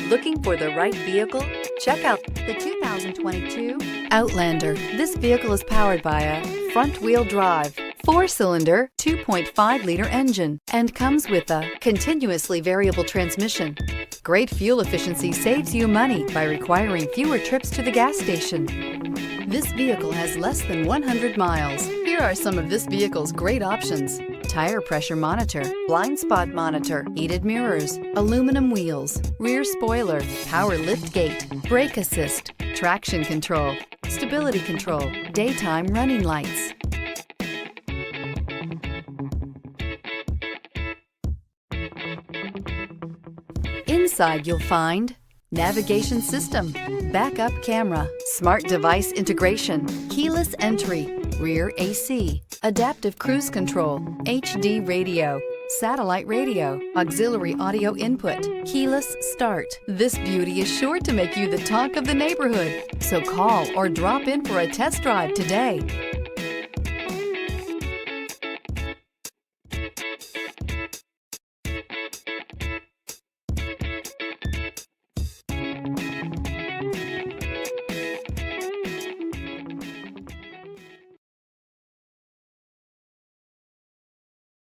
Looking for the right vehicle? Check out the 2022 Outlander. This vehicle is powered by a front-wheel drive, 4-cylinder, 2.5-liter engine, and comes with a continuously variable transmission. Great fuel efficiency saves you money by requiring fewer trips to the gas station. This vehicle has less than 100 miles. Here are some of this vehicle's great options: tire pressure monitor, blind spot monitor, heated mirrors, aluminum wheels, rear spoiler, power liftgate, brake assist, traction control, stability control, daytime running lights. Inside you'll find navigation system, backup camera, smart device integration, keyless entry, rear AC, adaptive cruise control, HD radio, satellite radio, auxiliary audio input, keyless start. This beauty is sure to make you the talk of the neighborhood. So call or drop in for a test drive today.